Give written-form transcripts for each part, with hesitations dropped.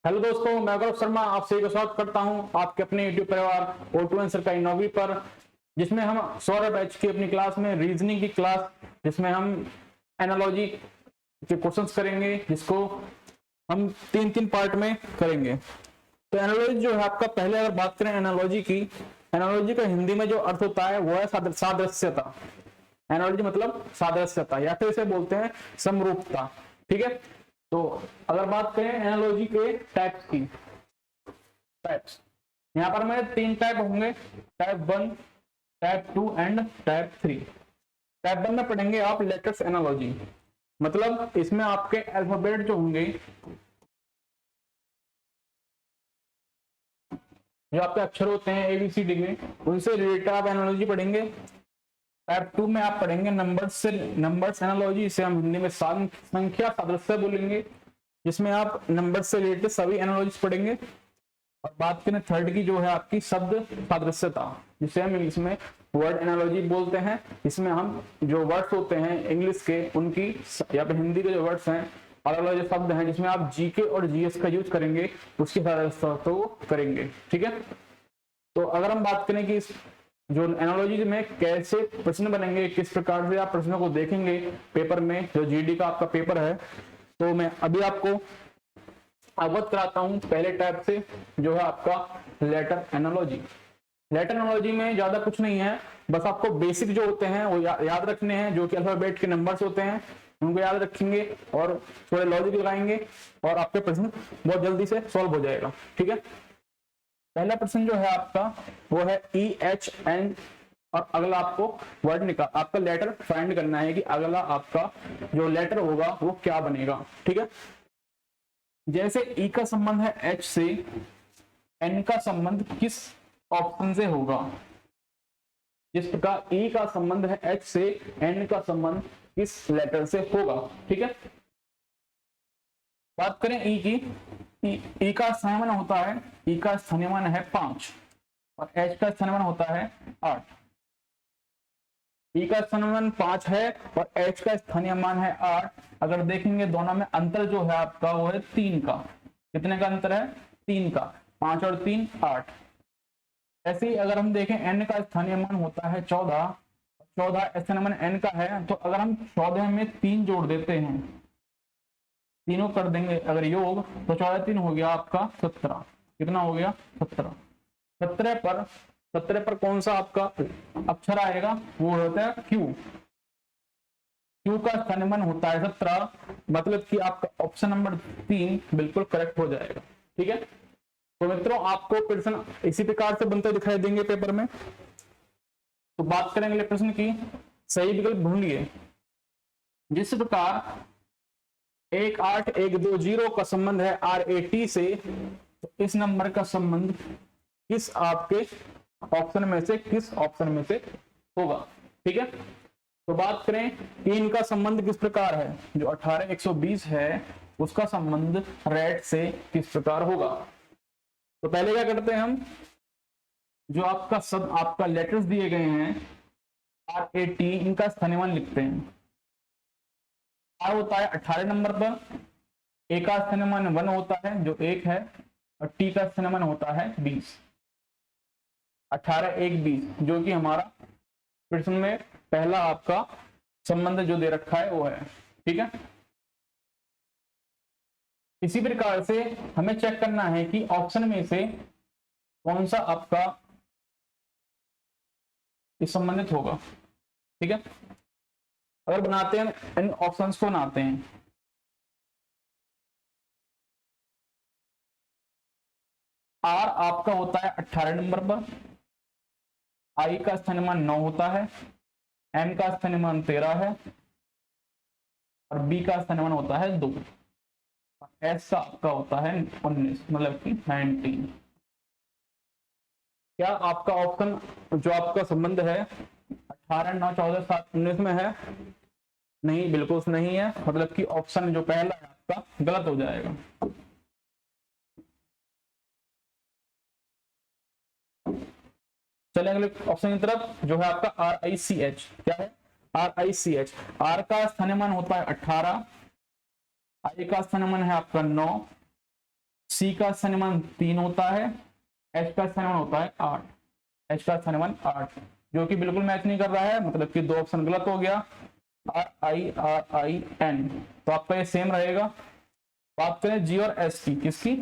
Hello दोस्तों, मैं गौरव शर्मा आप सभी का स्वागत करता हूं आपके अपने यूट्यूब परिवार ऑटो आंसर का 9वीं पर, जिसमें हम सौरभ बैच की अपनी क्लास में रीजनिंग की क्लास, जिसमें हम एनालॉजी के क्वेश्चंस करेंगे, जिसको हम तीन तीन पार्ट में करेंगे। तो एनालॉजी जो है आपका, पहले अगर बात करें एनालॉजी की, एनालॉजी का हिंदी में जो अर्थ होता है वो है सादृश्यता। एनालॉजी मतलब सादृश्यता या फिर इसे बोलते हैं समरूपता। ठीक है, तो अगर बात करें एनालॉजी के टाइप्स की, टाइप्स यहाँ पर मेरे तीन टाइप होंगे, type 1, type 2 and type 3। Type 1 में पढ़ेंगे आप लेटर्स एनालॉजी, मतलब इसमें आपके अल्फाबेट जो होंगे, जो आपके अक्षर होते हैं ABCD में, उनसे रिलेटेड आप एनालॉजी पढ़ेंगे। टाइप 2 में आप पढ़ेंगे नंबर्स एनालॉजी, इसे हम हिंदी में संख्या सादृश्य बोलेंगे, जिसमें आप नंबर से रिलेटेड सभी एनालॉजीज पढ़ेंगे। और बात करें थर्ड की, जो है आपकी शब्द सादृश्यता, जिसे हम इंग्लिश में वर्ड एनालॉजी बोलते हैं। इसमें हम जो वर्ड्स होते हैं इंग्लिश के, उनकी या फिर हिंदी के जो वर्ड्स हैं, अलग अलग जो शब्द हैं जिसमें आप जीके और जीएस का यूज करेंगे, उसकी सादृश्यता को करेंगे। ठीक है, तो अगर हम बात करें कि जो एनालॉजी में कैसे प्रश्न बनेंगे, किस प्रकार से आप प्रश्नों को देखेंगे पेपर में, जो जीडी का आपका पेपर है, तो मैं अभी आपको अवगत कराता हूं पहले टाइप से, जो है आपका लेटर एनालॉजी। लेटर एनालॉजी में ज्यादा कुछ नहीं है, बस आपको बेसिक जो होते हैं वो याद रखने हैं, जो कि अल्फाबेट के नंबर्स होते हैं, उनको याद रखेंगे और थोड़े लॉजिक लगाएंगे और आपके प्रश्न बहुत जल्दी से सॉल्व हो जाएगा। ठीक है, पहला प्रश्न जो है आपका वो है EHN, और अगला आपको वर्ड निकाल, आपका लेटर फाइंड करना है कि अगला आपका जो लेटर होगा वो क्या बनेगा। ठीक है, जैसे ई का संबंध है H से, N का संबंध किस ऑप्शन से होगा। जिस प्रकार ई का संबंध है H से, N का संबंध किस लेटर से होगा। ठीक है, बात करें ई की, ई का स्थानीयमान होता है, ई का स्थानीयमान है 5 और H का स्थानीयमान होता है 8। ई का स्थानीयमान 5 है और H का स्थानीय मान है 8। अगर देखेंगे दोनों में अंतर जो है आपका वो है 3 का। कितने का अंतर है? 3 का। 5 और 3 8। ऐसे ही अगर हम देखें N का स्थानीय मान होता है 14, 14 स्थानीय मान N का है, तो अगर हम 14 में 3 जोड़ देते हैं, तीनों कर देंगे अगर योग, तो 14 3 हो गया आपका 17। कितना हो गया? 17। 17 पर कौन सा आपका अक्षर आएगा? वो होता है Q। Q का स्थानीयमान होता है 17, मतलब कि आपका ऑप्शन नंबर 3 बिल्कुल करेक्ट हो जाएगा। ठीक है, तो मित्रों आपको प्रश्न इसी प्रकार से बनते दिखाई देंगे पेपर में। तो बात करेंगे प्रश्न की, सही विकल्प ढूंढिए। जिस प्रकार 18120 का संबंध है RAT से, तो इस नंबर का संबंध किस आपके ऑप्शन में से होगा। ठीक है, तो बात करें कि इनका संबंध किस प्रकार है, जो 18120 है उसका संबंध रेट से किस प्रकार होगा। तो पहले क्या करते हैं हम, जो आपका लेटर्स दिए गए हैं RAT, इनका स्थानीयमान लिखते हैं। R होता है 18 नंबर पर, A का स्थानीयमान 1 होता है जो 1 है, और T का स्थानीयमान होता है 20। 18 1 20, जो कि हमारा प्रश्न में पहला आपका संबंध जो दे रखा है वो है। ठीक है, इसी प्रकार से हमें चेक करना है कि ऑप्शन में से कौन सा आपका इस संबंधित होगा। ठीक है, अगर बनाते हैं इन ऑप्शंस को बनाते हैं, R आपका होता है 18 नंबर पर, I का स्थानीयमान 9 होता है, M का स्थानीयमान 13 है, और B का स्थानीयमान होता है 2, S का आपका होता है 19, मतलब कि 19। क्या आपका ऑप्शन जो आपका संबंध है 18 9 14 7 19 में है? नहीं, बिल्कुल नहीं है, मतलब कि ऑप्शन जो पहला है आपका गलत हो जाएगा। चलिए अगले ऑप्शन की तरफ, जो है आपका RICH। क्या है? RICH। R का स्थानीयमान होता है 18, I का स्थानीयमान है आपका 9, सी का स्थानीमान 3 होता है, एच का स्थानीमान होता है 8, एच का स्थानीमान 8, जो कि बिल्कुल मैच नहीं कर रहा है, मतलब कि 2 ऑप्शन गलत हो गया। RIN, तो आपका ये सेम रहेगा। बात करें जी और एस की, किसकी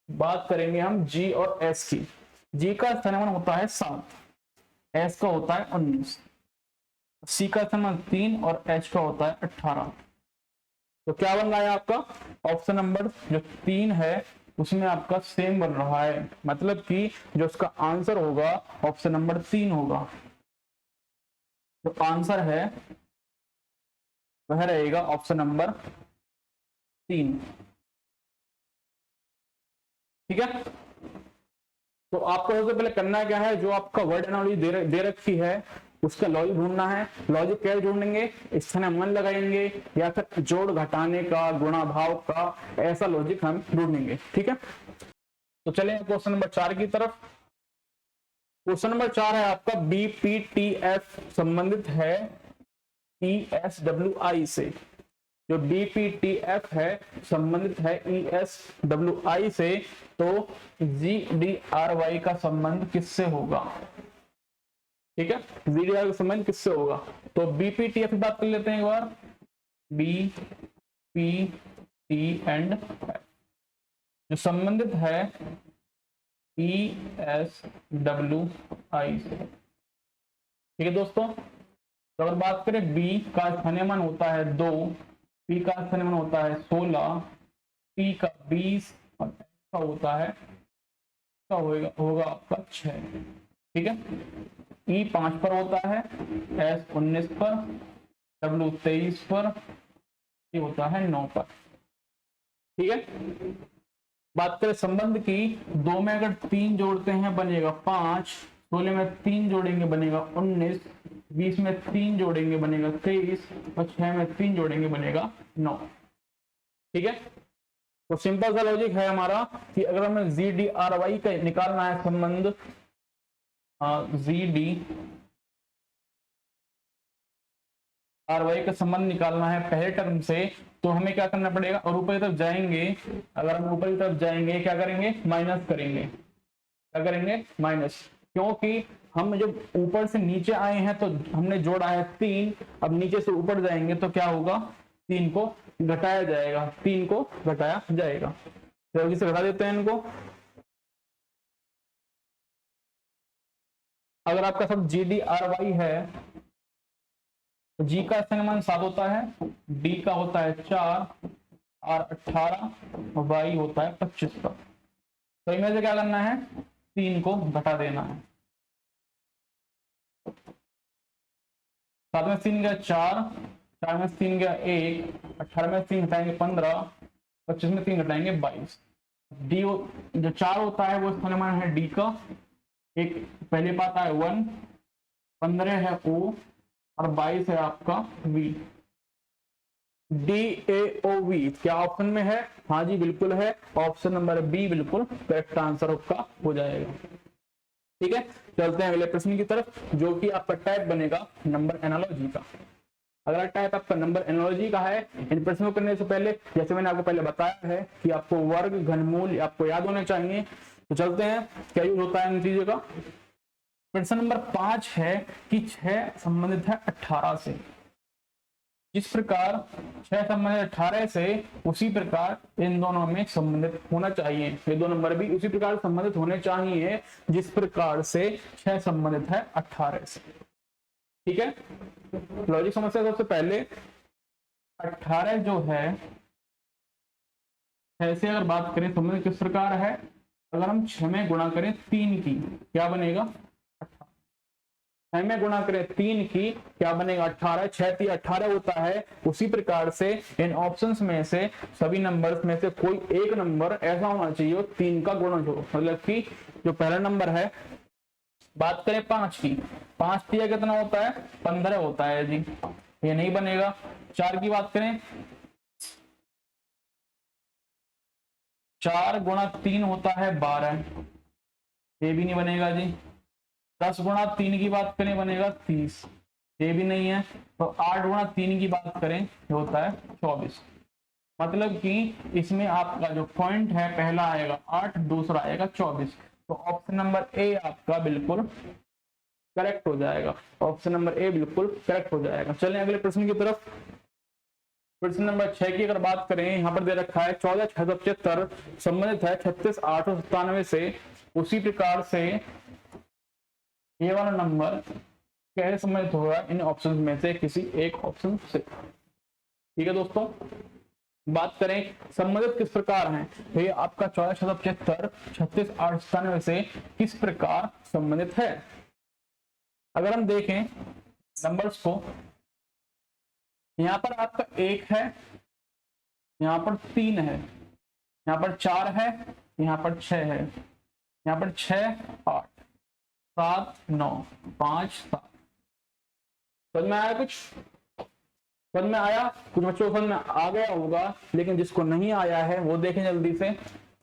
बात करेंगे हम, जी और एस की। जी का स्थानीमान होता है 7, एस का होता है 19, सी का स्थानीमान 3 और एच का होता है 18। तो क्या बन रहा है आपका ऑप्शन नंबर जो 3 है उसमें आपका सेम बन रहा है, मतलब कि जो उसका आंसर होगा ऑप्शन नंबर 3 होगा। जो आंसर है वह रहेगा ऑप्शन नंबर 3। ठीक है, तो आपको सबसे पहले करना क्या है, जो आपका वर्ड एनालॉजी दे रखी है उसका लॉजिक ढूंढना है। लॉजिक कैसे ढूंढेंगे, स्थानीमान लगाएंगे या फिर जोड़ घटाने का, गुणा भाव का, ऐसा लॉजिक हम ढूंढेंगे। ठीक है, तो चलें क्वेश्चन नंबर 4 की तरफ। क्वेश्चन नंबर 4 है आपका BPTF संबंधित है ESWI से। जो BPTF है संबंधित है ESWI से, तो GDRY का संबंध किससे होगा। ठीक है, GDRY का संबंध किससे होगा, तो BPTF की बात कर लेते हैं एक बार। BPT एंड जो संबंधित है ESWI से। ठीक है दोस्तों, तो अगर बात करें B का स्थानीमान होता है 2, P का स्थानीमान होता है 16, T का 20 और F का होता है होगा आपका 6। ठीक है, E 5 पर होता है, S 19 पर, W 23 पर, ये होता है 9 पर। ठीक है, बात करें संबंध की, 2 में अगर 3 जोड़ते हैं बनेगा 5, 16 में 3 जोड़ेंगे बनेगा 19, 20 में 3 जोड़ेंगे बनेगा 23 और 6 में 3 जोड़ेंगे बनेगा 9। ठीक है, तो सिंपल सा लॉजिक है हमारा कि अगर हमें GDRY का निकालना है संबंध, GDRY का संबंध निकालना है पहले टर्म से, तो हमें क्या करना पड़ेगा, और ऊपर की तरफ जाएंगे, अगर हम ऊपर की तरफ जाएंगे क्या करेंगे, माइनस करेंगे। क्या करेंगे, माइनस, क्योंकि हम जब ऊपर से नीचे आए हैं तो हमने जोड़ा है 3, अब नीचे से ऊपर जाएंगे तो क्या होगा, 3 को घटाया जाएगा, 3 को घटाया जाएगा। जल्दी से घटा देते हैं इनको। अगर आपका सब GDRY है, G का स्थानीमान 7 होता है, D का होता है 4, R 18, Y होता है 25 का। तो इनमें से क्या करना है, 3 को घटा देना है। 7 में 3 गया 4, 4 में 3 गया 1, 18 में 3 घटाएंगे 15, 25 में 3 घटाएंगे 22। डी जो 4 होता है वो स्थानीमान है D का, एक पहले पाता है 1, 15 है O और 22 है आपका V। DAOV क्या ऑप्शन में है, हाँ जी बिल्कुल है, ऑप्शन नंबर बी बिल्कुल करेक्ट आंसर आपका हो जाएगा। ठीक है, चलते हैं अगले प्रश्न की तरफ, जो कि आपका टाइप बनेगा नंबर एनालॉजी का। अगला टाइप आपका नंबर एनालॉजी का है। इन प्रश्नों करने से पहले, जैसे मैंने आपको पहले बताया है कि आपको वर्ग, घनमूल आपको याद होने चाहिए, तो चलते हैं क्या यूज होता है इन चीजों का। प्रश्न नंबर 5 है कि 6 संबंधित है 18 से। जिस प्रकार 6 संबंधित 18 से, उसी प्रकार इन दोनों में संबंधित होना चाहिए, ये 2 नंबर भी उसी प्रकार संबंधित होने चाहिए जिस प्रकार से 6 संबंधित है 18 से। ठीक है, लॉजिक समस्या सबसे पहले 18 जो है, ऐसे अगर बात करें संबंध किस प्रकार है, अगर हम 6 में गुणा करें 3 की क्या बनेगा, 6 में गुणा करें 3 की क्या बनेगा 18, 6 3 18 होता है। उसी प्रकार से इन ऑप्शंस में से सभी नंबर्स में से कोई एक नंबर ऐसा होना चाहिए 3 का गुणज हो, मतलब कि जो पहला नंबर है, बात करें 5 की, 5 3 कितना होता है 15 होता है जी, ये नहीं बनेगा। 4 की बात करें, 4 गुणा 3 होता है 12, ये भी नहीं बनेगा जी। 10 गुणा 3 की बात करें बनेगा 30, ये भी नहीं है। तो 8 गुणा 3 की बात करें ये होता है 24। मतलब कि इसमें आपका जो पॉइंट है पहला आएगा 8, दूसरा आएगा 24। तो ऑप्शन नंबर ए आपका बिल्कुल करेक्ट हो जाएगा। ऑप्शन नंबर ए बिल्कुल करेक्ट हो जाएगा। चलें अगले प्रश्न की तरफ। प्रश्न नंबर 6 की अगर बात करें, यहाँ पर दे रखा है 14,675 संबंधित है 36,897 से, उसी प्रकार से ये वाला नंबर कैसे संबंधित होगा इन ऑप्शन में से किसी एक ऑप्शन से। ठीक है दोस्तों, बात करें संबंधित किस प्रकार है, तो ये आपका 14,675 36,897 से किस प्रकार संबंधित है। अगर हम देखें नंबर्स को, यहाँ पर आपका 1 है, यहाँ पर 3 है, यहाँ पर 4 है, यहाँ पर 6 है, यहाँ पर 6 8 7 9 5 7। समझ में आया? कुछ समझ में आया? कुछ बच्चों को समझ में आ गया होगा, लेकिन जिसको नहीं आया है वो देखें जल्दी से।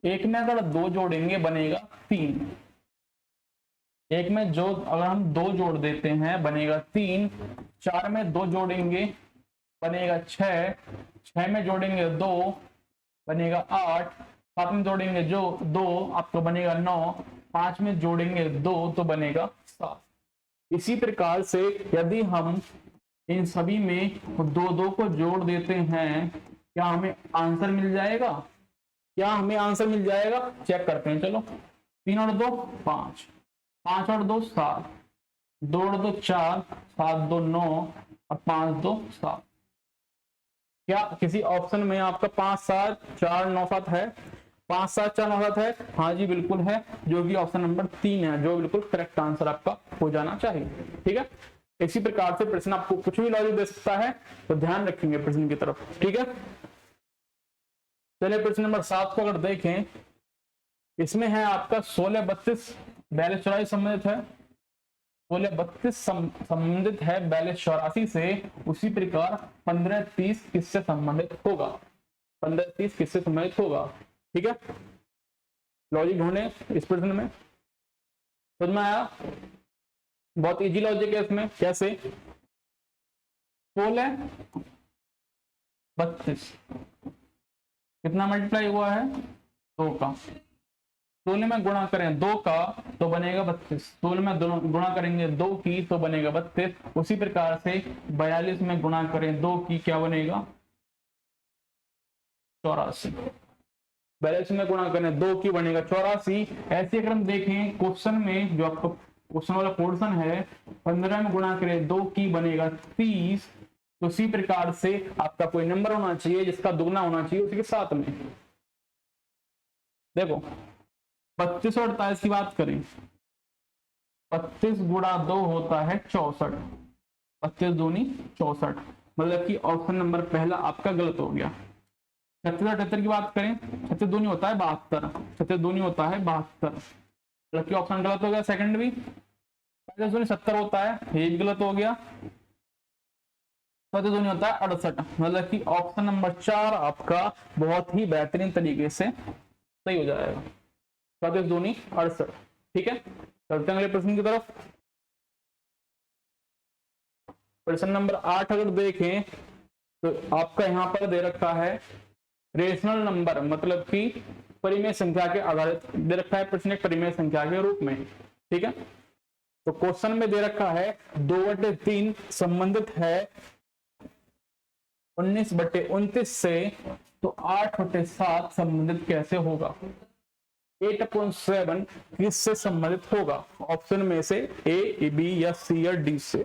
एक में अगर 2 जोड़ेंगे बनेगा 3, एक में जो अगर हम 2 जोड़ देते हैं बनेगा 3, 4 में 2 जोड़ेंगे बनेगा 6, 6 में जोड़ेंगे 2 बनेगा 8, 7 में जोड़ेंगे जो 2 आपको बनेगा 9, 5 में जोड़ेंगे 2 तो बनेगा 7। इसी प्रकार से यदि हम इन सभी में 2 को जोड़ देते हैं, क्या हमें आंसर मिल जाएगा? क्या हमें आंसर मिल जाएगा? चेक करते हैं। चलो, 3 और 2 5, 5 और 2 7, 2 और 2 4, 7 2 9 और 5 2 7। क्या किसी ऑप्शन में आपका 5 7 4 9 7 है? 5 7 4 9 7 है? हाँ जी बिल्कुल है, जो कि ऑप्शन नंबर 3 है, जो बिल्कुल करेक्ट आंसर आपका हो जाना चाहिए। ठीक है, इसी प्रकार से प्रश्न आपको कुछ भी लॉजिक दे सकता है, तो ध्यान रखेंगे प्रश्न की तरफ। ठीक है, चलिए प्रश्न नंबर 7 को अगर देखें, इसमें है आपका 16 32 42 84 संबंधित है। 16 32 संबंधित है 42 84 से, उसी प्रकार 15 30 किससे संबंधित होगा? 15 30 किससे संबंधित होगा? ठीक है, लॉजिक ढूंढे इस प्रश्न में। समझ में आया? बहुत इजी लॉजिक है इसमें। कैसे? 16 32 कितना मल्टीप्लाई हुआ है? 2 का। 16 में गुणा करें 2 का तो बनेगा 32, 16 में गुणा करेंगे 2 की तो बनेगा 32। उसी प्रकार से 42 में गुणा करें 2 की, क्या बनेगा? 84। 42 में गुणा करें 2 की बनेगा 84। ऐसे अगर हम देखें क्वेश्चन में, जो आपका क्वेश्चन वाला पोर्शन है, 15 में गुणा करें 2 की बनेगा 30। तो उसी प्रकार से आपका कोई नंबर होना चाहिए जिसका दुगना होना चाहिए उसी के साथ में। देखो 25 और 28 की बात करें, 25 गुणा 2 होता है 64, 25 दूनी 64, मतलब कि ऑप्शन नंबर पहला आपका गलत हो गया। 36 और 78 की बात करें, 36 दूनी होता है 72, 36 दूनी होता है 72, मतलब कि ऑप्शन गलत हो गया। सेकंड भी 35 दूनी 70 होता है, ये भी गलत हो गया। 37 दूनी होता है 68, मतलब कि ऑप्शन नंबर 4 आपका बहुत ही बेहतरीन तरीके से सही हो जाएगा। 37 दूनी 68। ठीक है, चलते हैं अगले प्रश्न की तरफ। प्रश्न नंबर 8 अगर देखें तो आपका यहां पर दे रखा है रेशनल नंबर, मतलब कि परिमेय संख्या के आधारित दे रखा है प्रश्न एक परिमेय संख्या के रूप में। ठीक है, तो क्वेश्चन में दे रखा है 2/3 संबंधित है 19/29 से, तो 8/7 संबंधित कैसे होगा? 8/7 किससे संबंधित होगा? ऑप्शन में से ए बी या सी या डी से।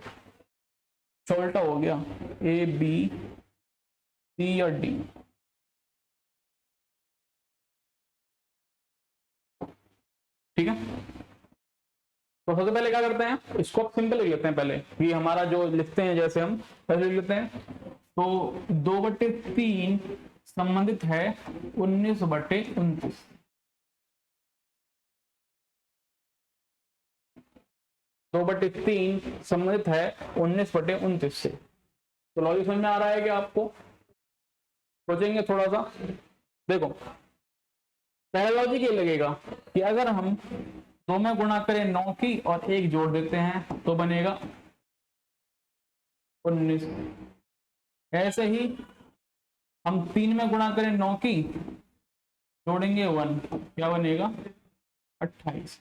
छोटा हो गया, ए बी सी या डी। ठीक है, तो सबसे पहले क्या करते हैं, इसको आप सिंपल लिख लेते हैं। पहले ये हमारा जो लिखते हैं, जैसे हम पहले लिख लेते हैं, तो 2/3 संबंधित है 19/29। 2/3 संबंधित है 19/29 से। तो लॉजिक समझ में आ रहा है कि आपको? सोचेंगे थोड़ा सा। देखो पहला लॉजिक ये लगेगा कि अगर हम 2 में गुणा करें 9 की और 1 जोड़ देते हैं तो बनेगा 19। ऐसे ही हम 3 में गुणा करें 9 की, जोड़ेंगे 1, क्या बनेगा 28।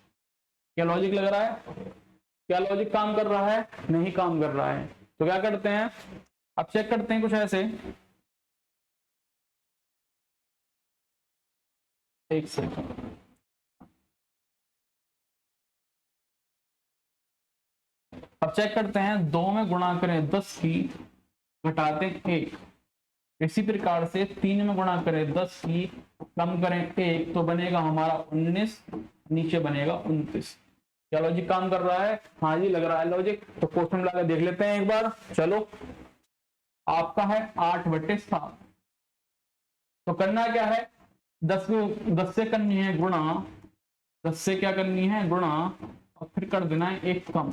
क्या लॉजिक लग रहा है? क्या लॉजिक काम कर रहा है? नहीं काम कर रहा है। तो क्या करते हैं, अब चेक करते हैं कुछ ऐसे, एक सेकंड, अब चेक करते हैं 2 में गुणा करें 10 की, घटाते 1, इसी प्रकार से 3 में गुणा करें 10 की, कम करें 1, तो बनेगा हमारा 19, नीचे बनेगा 29। क्या लॉजिक काम कर रहा है? हाँ जी लग रहा है लॉजिक। तो क्वेश्चन में लाकर देख लेते हैं एक बार। चलो, आपका है 8/7, तो करना क्या है, 10 से करनी है गुणा, 10 से क्या करनी है गुणा, और फिर कर देना है 1 कम।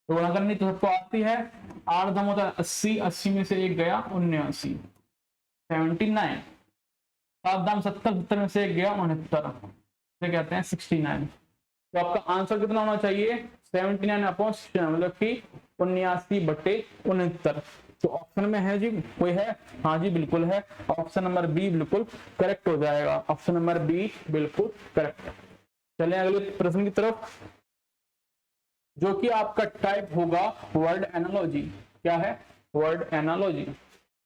तो गुणा करनी तो सबको आती है, 8 दम होता है 80, 80 में से 1 गया 79, 79, 7 दाम 70, 70 में से 1 गया 69, तो कहते हैं 69। तो आपका आंसर कितना होना चाहिए, 79/69, मतलब कि 79/69। तो ऑप्शन में है जी, कोई है? हाँ जी बिल्कुल है, ऑप्शन नंबर बी बिल्कुल करेक्ट हो जाएगा, ऑप्शन नंबर बी बिल्कुल करेक्ट। चलें अगले प्रश्न की तरफ, जो कि आपका टाइप होगा वर्ड एनालॉजी। क्या है? Word analogy.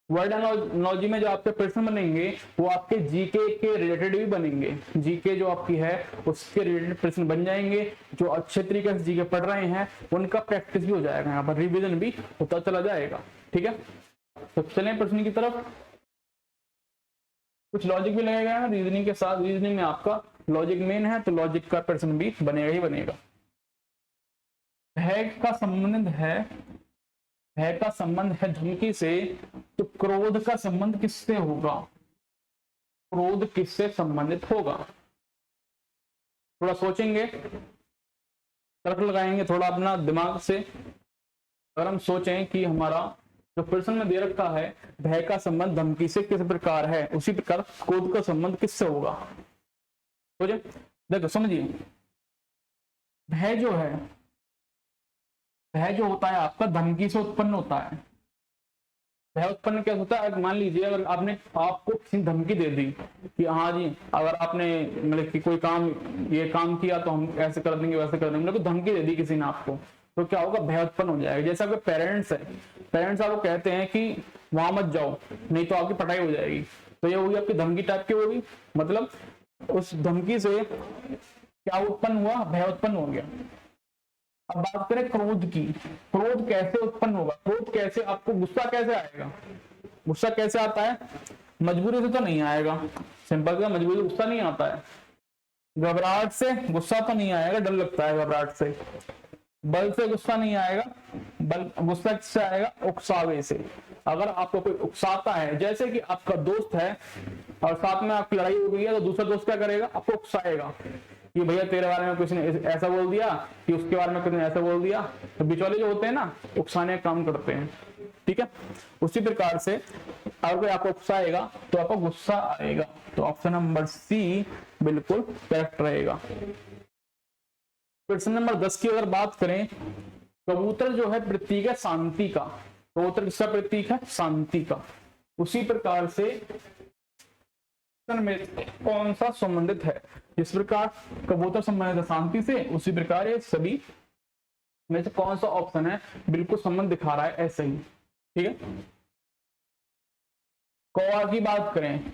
वर्ड एनालॉजी में जो आपके प्रश्न बनेंगे वो आपके जीके के रिलेटेड भी बनेंगे। जीके जो आपकी है उसके रिलेटेड प्रश्न बन जाएंगे। जो अच्छे तरीके से जीके पढ़ रहे हैं उनका प्रैक्टिस भी हो जाएगा, यहाँ पर रिवीजन भी होता चला जाएगा। ठीक है, तो चलें प्रश्न की तरफ। कुछ लॉजिक भी लगेगा ना रीजनिंग के साथ, रीजनिंग में आपका लॉजिक मेन है, तो लॉजिक का प्रश्न भी बनेगा ही बनेगा। भय का संबंध है, भय का संबंध है धमकी से, तो क्रोध का संबंध किससे होगा? क्रोध किससे संबंधित होगा? थोड़ा सोचेंगे, तर्क लगाएंगे थोड़ा अपना दिमाग से। अगर हम सोचें कि हमारा जो प्रश्न में दे रखा है भय का संबंध धमकी से किस प्रकार है, उसी प्रकार क्रोध का संबंध किससे होगा? सोचे, देखो समझिए, भय जो है, भय जो होता है आपका धमकी से उत्पन्न होता है। भय उत्पन्न क्या होता है, मान लीजिए अगर आपने आपको किसी धमकी दे दी कि हाँ जी अगर आपने मतलब कि कोई काम, ये काम किया तो हम ऐसे कर देंगे वैसे कर देंगे, मतलब धमकी दे दी किसी ने आपको, तो क्या होगा, भय उत्पन्न हो जाएगा। जैसे आपके पेरेंट्स है, पेरेंट्स आपको कहते हैं कि वहां मत जाओ नहीं तो आपकी पिटाई हो जाएगी, तो ये होगी आपकी धमकी टाइप की होगी। मतलब उस धमकी से क्या उत्पन्न हुआ, भय उत्पन्न हो गया। अब बात करें क्रोध की, क्रोध कैसे उत्पन्न होगा, क्रोध कैसे, आपको गुस्सा कैसे आएगा? गुस्सा कैसे आता है? मजबूरी से तो नहीं आएगा, सिंपल सा, मजबूरी से गुस्सा नहीं आता है। घबराहट से गुस्सा तो नहीं आएगा, डर लगता है घबराहट से। बल से गुस्सा नहीं आएगा, बल गुस्सा किससे आएगा, उकसावे से। अगर आपको कोई उकसाता है, जैसे कि आपका दोस्त है और साथ में आपकी लड़ाई हो गई है, तो दूसरा दोस्त क्या करेगा, आपको उकसाएगा कि भैया तेरे बारे में किसी ने ऐसा बोल दिया, कि उसके बारे में किसी ने ऐसा बोल दिया। तो बिचौले जो होते हैं ना, उकसाने का काम करते हैं। ठीक है, उसी प्रकार से अगर कोई आपको उकसाएगा तो आपको गुस्सा आएगा। तो ऑप्शन नंबर सी बिल्कुल करेक्ट रहेगा। क्वेश्चन नंबर 10 की अगर बात करें, कबूतर जो है प्रतीक है शांति का। कबूतर किसका प्रतीक है, शांति का। उसी प्रकार से में कौन सा संबंधित है, जिस प्रकार कबूतर संबंधित है शांति से, उसी प्रकार ये सभी में से कौन सा ऑप्शन है बिल्कुल संबंध दिखा रहा है, ऐसे ही। ठीक है, कौवा की बात करें,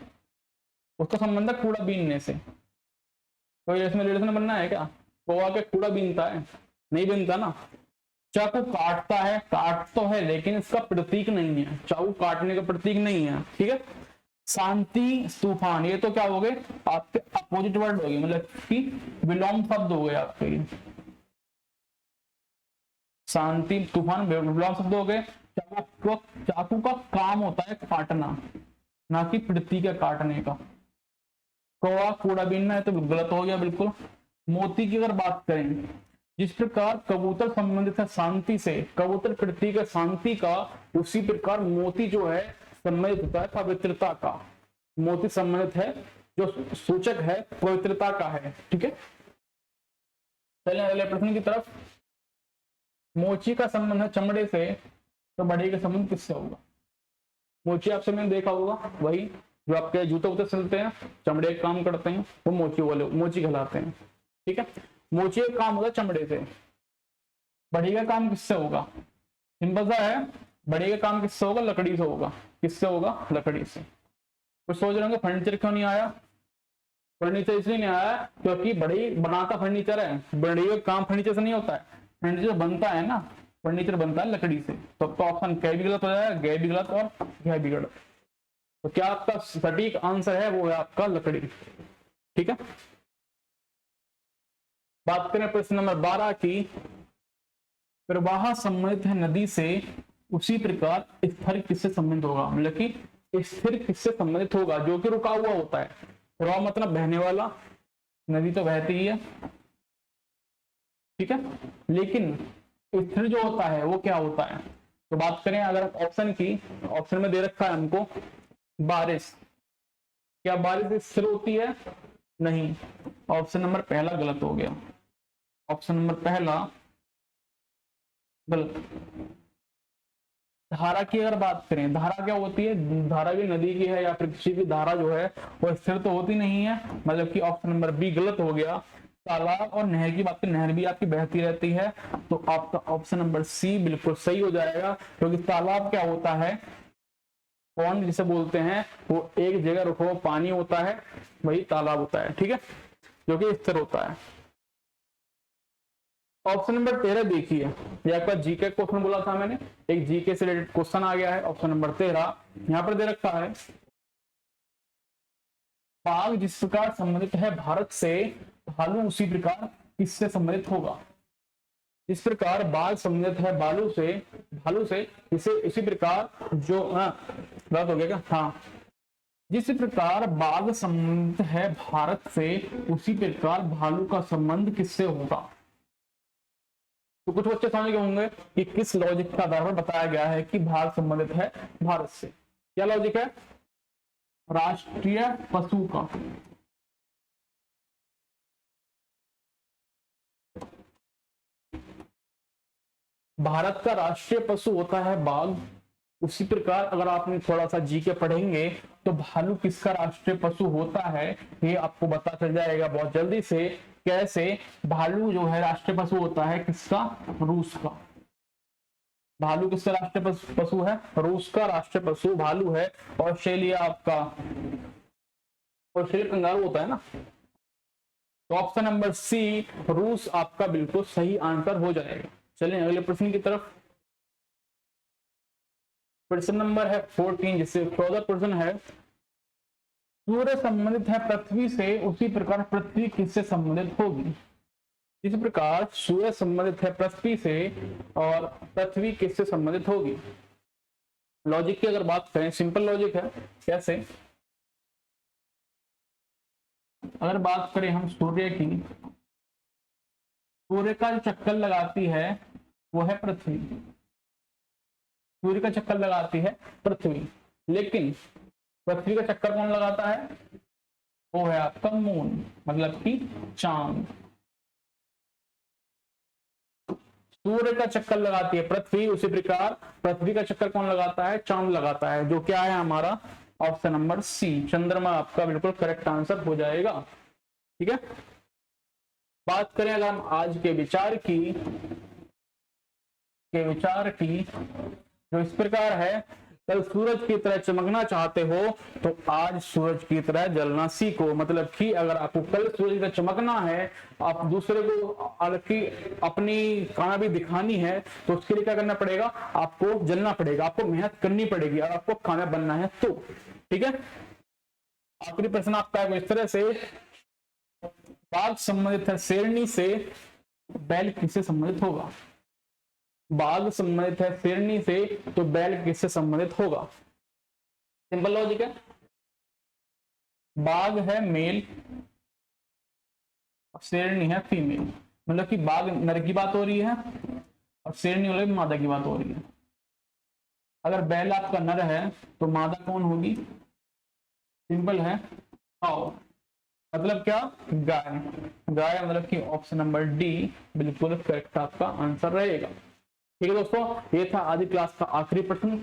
उसका संबंध है कूड़ा बीनने से। तो इसमें रिलेशन बनना है क्या? कौवा के कूड़ा बीनता है? नहीं बीनता ना। चाकू काटता है, काट तो है लेकिन इसका प्रतीक नहीं है, चाकू काटने का प्रतीक नहीं है। ठीक है, शांति तूफान, ये तो क्या हो गए आपके अपोजिट वर्ड हो गए, मतलब कि विलोम शब्द हो गए आपके। शांति तूफान विलोम शब्द हो गए। चाकू का काम होता है काटना, ना कि प्रतीक है काटने का। कौवा कूड़ा बीनना है तो गलत हो गया बिल्कुल। मोती की अगर बात करें, जिस प्रकार कबूतर संबंधित है शांति से, कबूतर प्रतीक है शांति का, उसी प्रकार मोती जो है संबंधित होता है पवित्रता का। मोती संबंधित है, जो सूचक है पवित्रता का है। ठीक है, चलिए अगले प्रश्न की तरफ। मोची का संबंध है चमड़े से, तो बड़े का संबंध किससे होगा? मोची आप सबने देखा होगा, वही जो आपके जूते वूते सिलते हैं, चमड़े का काम करते हैं, वो मोची वाले मोची कहलाते हैं। ठीक है, मोची का काम होता है चमड़े से। बढ़ई का काम किससे होगा? सिंपल सा है, बढ़ई का काम किससे होगा? लकड़ी से होगा। किससे होगा? लकड़ी से। कुछ सोच रहे होंगे फर्नीचर क्यों नहीं आया? फर्नीचर इसलिए नहीं आया क्योंकि बढ़ई बनाता फर्नीचर है, बढ़ई का काम फर्नीचर से नहीं होता है। फर्नीचर बनता है ना, फर्नीचर बनता है लकड़ी से। तो ऑप्शन कै भी गलत हो जाएगा, गे भी गलत और घै भी गलत। तो क्या आपका सटीक आंसर है? वो है आपका लकड़ी। ठीक है, बात करें प्रश्न नंबर 12 की। प्रवाह संबंधित है नदी से, उसी प्रकार स्थिर किससे संबंधित होगा? मतलब कि स्थिर किससे संबंधित होगा? जो कि रुका हुआ होता है। प्रवाह मतलब बहने वाला, नदी तो बहती ही है। ठीक है, लेकिन स्थिर जो होता है वो क्या होता है? तो बात करें अगर ऑप्शन की, ऑप्शन में दे रखा है हमको बारिश। क्या बारिश स्थिर होती है? नहीं। ऑप्शन नंबर पहला गलत हो गया। ऑप्शन नंबर पहला गलत। धारा की अगर बात करें, धारा क्या होती है? धारा भी नदी की है या फिर किसी भी धारा जो है वो स्थिर तो होती नहीं है। मतलब कि ऑप्शन नंबर बी गलत हो गया। तालाब और नहर की बात करें, नहर भी आपकी बहती रहती है, तो आपका ऑप्शन नंबर सी बिल्कुल सही हो जाएगा। क्योंकि तालाब क्या होता है? पॉन्ड जिसे बोलते हैं, वो एक जगह रुका हुआ पानी होता है, वही तालाब होता है। ठीक है, जो कि स्थिर होता है। ऑप्शन नंबर 13 देखिए, ये आपका जीके क्वेश्चन बोला था मैंने, एक जीके से रिलेटेड क्वेश्चन आ गया है। ऑप्शन नंबर 13 यहां पर दे रखा है, बाघ जिस प्रकार संबंधित है भारत से, भालू उसी प्रकार किससे संबंधित होगा? इस प्रकार बाघ संबंधित है भालू से इसे इसी प्रकार जो बात हो गया क्या? हाँ, जिस प्रकार बाघ संबंधित है भारत से, उसी प्रकार भालू का संबंध किससे होगा? तो कुछ बच्चे समझ गए होंगे कि किस लॉजिक के आधार पर बताया गया है कि बाघ संबंधित है भारत से। क्या लॉजिक है? राष्ट्रीय पशु का। भारत का राष्ट्रीय पशु होता है बाघ। उसी प्रकार अगर आपने थोड़ा सा जीके पढ़ेंगे तो भालू किसका राष्ट्रीय पशु होता है ये आपको पता चल जाएगा बहुत जल्दी से। कैसे? भालू जो है राष्ट्रीय पशु होता है किसका? रूस का। भालू किसका राष्ट्रीय पशु है? रूस का राष्ट्रीय पशु भालू है। ऑस्ट्रेलिया आपका, ऑस्ट्रेलिया कंगारू होता है ना। तो ऑप्शन नंबर सी रूस आपका बिल्कुल सही आंसर हो जाएगा। चलिए अगले प्रश्न की तरफ। प्रश्न नंबर है 14, जिससे 14 प्रश्न है, सूर्य संबंधित है पृथ्वी से, उसी प्रकार पृथ्वी किससे संबंधित होगी? इस प्रकार सूर्य संबंधित है पृथ्वी से और पृथ्वी किससे संबंधित होगी? लॉजिक की अगर बात करें, सिंपल लॉजिक है। कैसे? अगर बात करें हम सूर्य की, सूर्य का जो चक्कर लगाती है वो है पृथ्वी। सूर्य का चक्कर लगाती है पृथ्वी, लेकिन पृथ्वी का चक्कर कौन लगाता है? वो है आपका मून, मतलब कि चांद। सूर्य का चक्कर लगाती है पृथ्वी, उसी प्रकार पृथ्वी का चक्कर कौन लगाता है? चांद लगाता है, जो क्या है हमारा ऑप्शन नंबर सी, चंद्रमा आपका बिल्कुल करेक्ट आंसर हो जाएगा। ठीक है, बात करें अगर हम आज के विचार की, जो इस प्रकार है, कल सूरज की तरह चमकना चाहते हो तो आज सूरज की तरह जलना सीखो। मतलब कि अगर आपको कल सूरज की तरह चमकना है, आप दूसरे को अपनी कामयाबी दिखानी है, तो उसके लिए क्या करना पड़ेगा? आपको जलना पड़ेगा, आपको मेहनत करनी पड़ेगी और आपको कामयाब बनना है। तो ठीक है, आखिरी प्रश्न आपका है इस तरह से, बाघ संबंधित है शेरनी से, बैल किससे संबंधित होगा? बाघ संबंधित है शेरनी से, तो बैल किससे संबंधित होगा? सिंपल लॉजिक है, बाघ है मेल, शेरनी है फीमेल। मतलब कि बाघ नर की बात हो रही है और शेरनी वाले मादा की बात हो रही है। अगर बैल आपका नर है तो मादा कौन होगी? सिंपल है, काऊ। मतलब क्या? गाय। गाय मतलब कि ऑप्शन नंबर डी बिल्कुल करेक्ट आपका आंसर रहेगा। ठीक है दोस्तों, ये था आज की क्लास का आखिरी प्रश्न।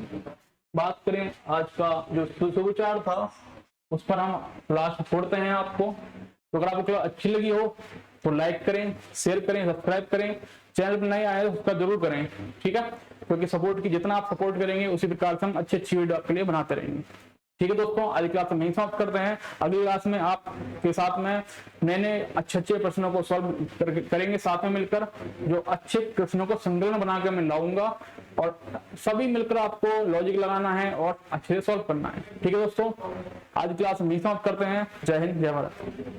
बात करें आज का जो सुविचार था उस पर हम लास्ट छोड़ते हैं आपको। तो अगर आपको अच्छी लगी हो तो लाइक करें, शेयर करें, सब्सक्राइब करें। चैनल पर नए आए तो सब्सक्राइब जरूर करें, ठीक है, क्योंकि सपोर्ट की जितना आप सपोर्ट करेंगे उसी प्रकार से हम अच्छी वीडियो आपके लिए बनाते रहेंगे। ठीक है दोस्तों, आज की क्लास में यही समाप्त करते हैं। अगली क्लास में आपके साथ में नए अच्छे प्रश्नों को सॉल्व करेंगे साथ में मिलकर। जो अच्छे प्रश्नों को संकलन बनाकर मैं लाऊंगा और सभी मिलकर आपको लॉजिक लगाना है और अच्छे से सॉल्व करना है। ठीक है दोस्तों, आज की क्लास में यही समाप्त करते हैं। जय हिंद, जय भारत।